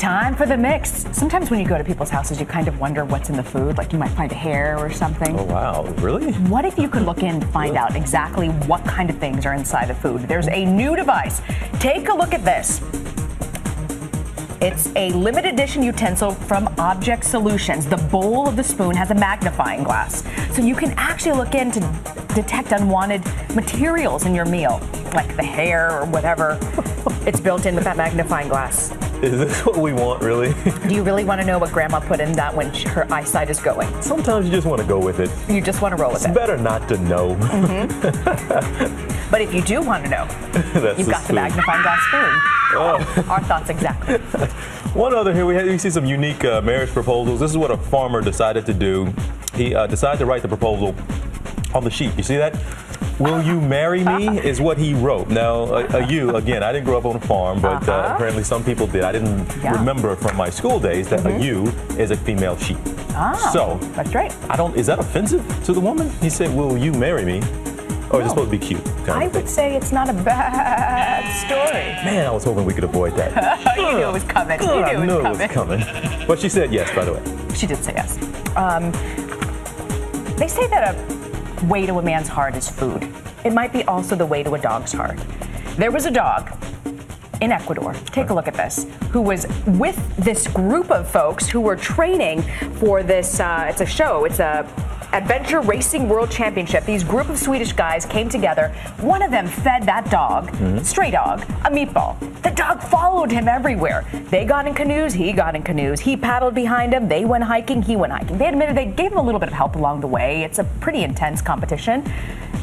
Time for the mix. Sometimes when you go to people's houses, you kind of wonder what's in the food. Like you might find a hair or something. Oh, wow. Really? What if you could look in to find out exactly what kind of things are inside the food? There's a new device. Take a look at this. It's a limited edition utensil from Object Solutions. The bowl of the spoon has a magnifying glass. So you can actually look in to detect unwanted materials in your meal, like the hair or whatever. It's built in with that magnifying glass. Is this what we want, really? Do you really want to know what Grandma put in that when her eyesight is going? Sometimes you just want to go with it. You just want to roll with it. It's better not to know. But if you do want to know, you've got the magnifying glass spoon. Oh. Our thoughts exactly. One other here, we see some unique marriage proposals. This is what a farmer decided to do. He decided to write the proposal on the sheep. You see that? Will you marry me is what he wrote. Now, a ewe, again, I didn't grow up on a farm, but apparently some people did. I didn't remember from my school days that a ewe is a female sheep. So, that's right. Is that offensive to the woman? He said, will you marry me? Or is it supposed to be cute? I would say it's not a bad story. Man, I was hoping we could avoid that. You knew it was coming. I knew it was coming. But she said yes, by the way. She did say yes. They say that a way to a man's heart is food. It might be also the way to a dog's heart. There was a dog in Ecuador, take a look at this, who was with this group of folks who were training for this, it's a show, it's a Adventure Racing World Championship. These group of Swedish guys came together. One of them fed that dog, stray dog, a meatball. The dog followed him everywhere. They got in canoes, he got in canoes. He paddled behind him, they went hiking, he went hiking. They admitted they gave him a little bit of help along the way. It's a pretty intense competition.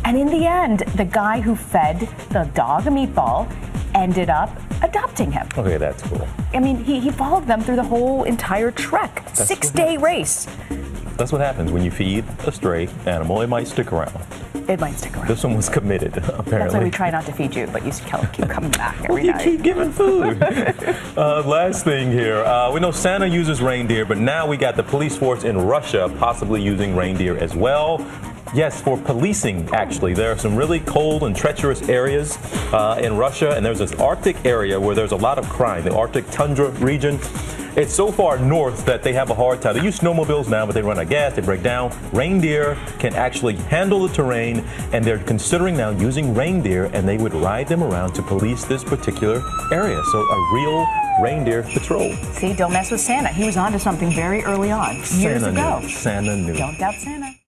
And in the end, the guy who fed the dog a meatball ended up adopting him. Okay, that's cool. I mean, he followed them through the whole entire trek. 6-day race. That's what happens when you feed a stray animal. It might stick around. It might stick around. This one was committed, apparently. That's why we try not to feed you, but you keep coming back every night. You keep giving food. Last thing here. We know Santa uses reindeer, but now we got the police force in Russia possibly using reindeer as well. Yes, for policing, actually. There are some really cold and treacherous areas in Russia, and there's this Arctic area where there's a lot of crime, the Arctic tundra region. It's so far north that they have a hard time. They use snowmobiles now, but they run out of gas, they break down. Reindeer can actually handle the terrain, and they're considering now using reindeer, and they would ride them around to police this particular area. So a real reindeer patrol. See, don't mess with Santa. He was onto something very early on, years ago. Santa knew. Don't doubt Santa.